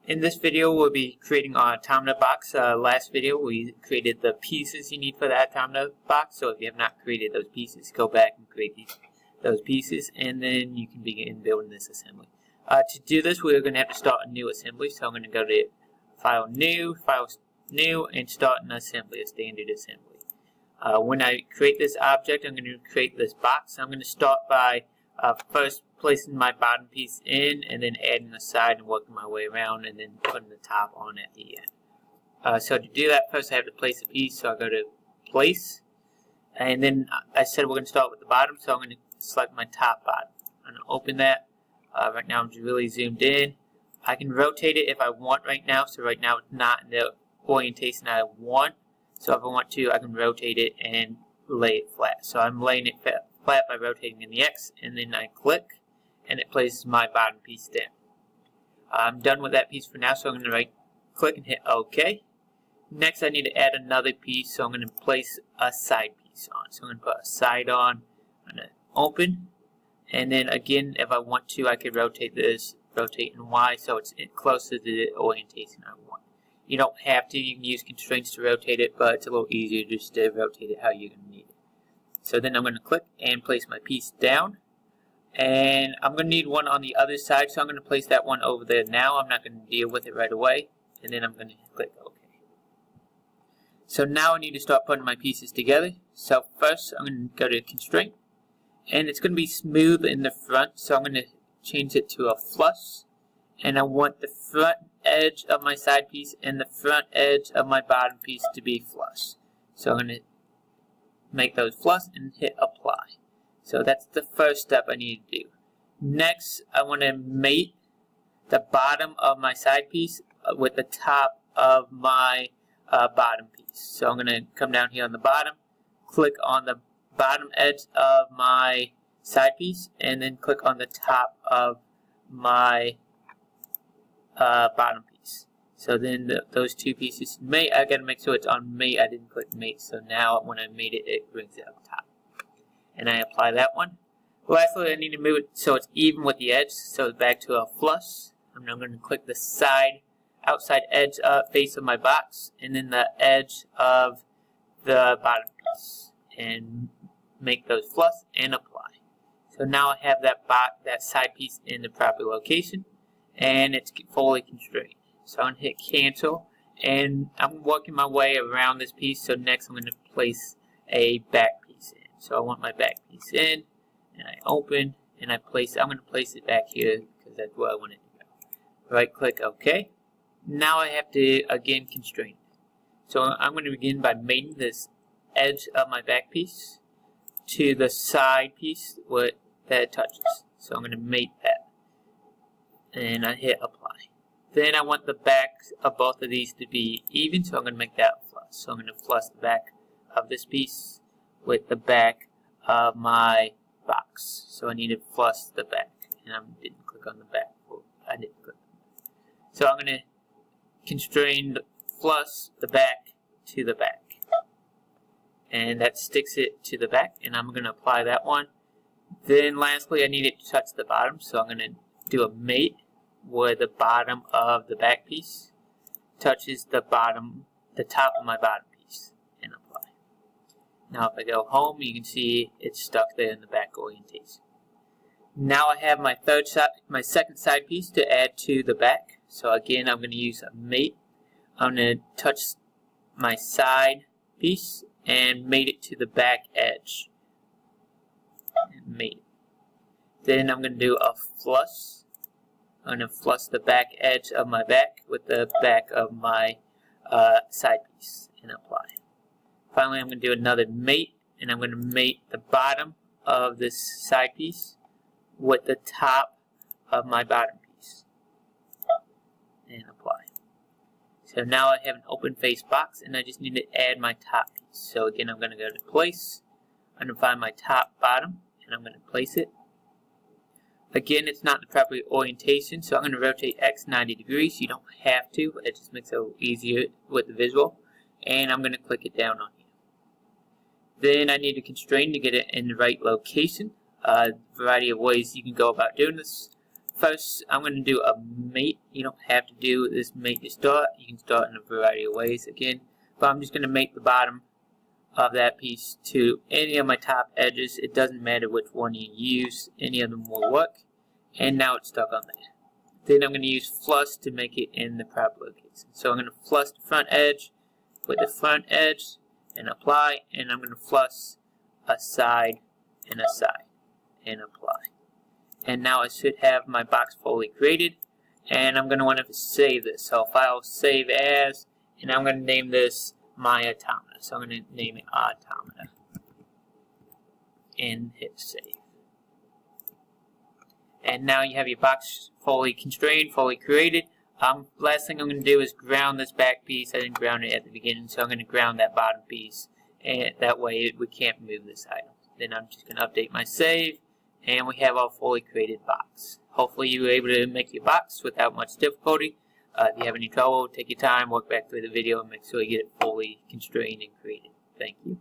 In this video, we'll be creating our Automata box. Last video, we created the pieces you need for the Automata box. So if you have not created those pieces, go back and create those pieces, and then you can begin building this assembly. To do this, we're going to have to start a new assembly. So I'm going to go to File New, and start an assembly, a standard assembly. When I create this object, I'm going to create this box. I'm going to start by first placing my bottom piece in, and then adding the side and working my way around, and then putting the top on at the end. So to do that, first I have to place a piece, so I go to Place, and then I said we're going to start with the bottom, so I'm going to select my top bottom. I'm going to open that. Right now I'm just really zoomed in. I can rotate it if I want right now, so right now it's not in the orientation I want. So if I want to, I can rotate it and lay it flat. So I'm laying it flat by rotating in the X, and then I click, and it places my bottom piece down. I'm done with that piece for now, so I'm going to right click and hit OK. Next, I need to add another piece, so I'm going to place a side piece on. So I'm going to put a side on. I'm going to open, and then again, if I want to, I could rotate this, rotate in Y, so it's closer to the orientation I want. You don't have to. You can use constraints to rotate it, but it's a little easier just to rotate it how you're going to need it. So then I'm going to click and place my piece down. And I'm going to need one on the other side, so I'm going to place that one over there now. I'm not going to deal with it right away. And then I'm going to click OK. So now I need to start putting my pieces together. So first I'm going to go to Constraint. And it's going to be smooth in the front, so I'm going to change it to a flush. And I want the front edge of my side piece and the front edge of my bottom piece to be flush. So I'm going to make those flush and hit Apply. So that's the first step I need to do. Next, I want to mate the bottom of my side piece with the top of my bottom piece. So I'm going to come down here on the bottom, click on the bottom edge of my side piece, and then click on the top of my bottom piece. So then those two pieces mate. I got to make sure it's on mate. I didn't click mate, so now when I mate it, it brings it up top. And I apply that one. Lastly, I need to move it so it's even with the edge, so back to a flush. I'm now going to click the outside edge face of my box, and then the edge of the bottom piece, and make those flush and apply. So now I have that side piece in the proper location, and it's fully constrained. So I'm going to hit Cancel, and I'm working my way around this piece. So next I'm going to place a back piece in. So I want my back piece in, and I open, and I'm going to place it back here because that's where I want it to go. Right click OK. Now I have to again constrain. So I'm going to begin by mating this edge of my back piece to the side piece that it touches. So I'm going to mate that, and I hit Apply. Then I want the back of both of these to be even, so I'm going to make that flush. So I'm going to flush the back of this piece with the back of my box. So I need to flush the back, and I didn't click on the back. Well, I didn't click. So I'm going to constrain flush the back to the back, and that sticks it to the back, and I'm going to apply that one. Then lastly, I need it to touch the bottom, so I'm going to do a mate where the bottom of the back piece touches the top of my bottom piece, and apply. Now if I go home, you can see it's stuck there in the back orientation. Now I have my second side piece to add to the back. So again, I'm going to use a mate. I'm going to touch my side piece and mate it to the back edge. And mate it. Then I'm going to do a flush. I'm going to flush the back edge of my back with the back of my side piece and apply. Finally, I'm going to do another mate, and I'm going to mate the bottom of this side piece with the top of my bottom piece and apply. So now I have an open face box, and I just need to add my top piece. So again, I'm going to go to Place. I'm going to find my top bottom, and I'm going to place it. Again, it's not the proper orientation, so I'm going to rotate X 90 degrees. You don't have to, but it just makes it a little easier with the visual. And I'm going to click it down on here. Then I need to constrain to get it in the right location. A variety of ways you can go about doing this. first I'm going to do a mate. You don't have to do this mate to start. You can start in a variety of ways again. But I'm just going to mate the bottom of that piece to any of my top edges. It doesn't matter which one you use. Any of them will work. And now it's stuck on there. Then I'm going to use flush to make it in the proper location. So I'm going to flush the front edge with the front edge and apply. And I'm going to flush a side and a side and apply. And now I should have my box fully created. And I'm going to want to save this. So file save as, and I'm going to name this my Automata. So I'm going to name it Automata. And hit save. And now you have your box fully constrained, fully created. Last thing I'm going to do is ground this back piece. I didn't ground it at the beginning, so I'm going to ground that bottom piece. And that way we can't move this item. Then I'm just going to update my save. And we have our fully created box. Hopefully you were able to make your box without much difficulty. If you have any trouble, take your time, work back through the video, and make sure you get it fully constrained and created. Thank you.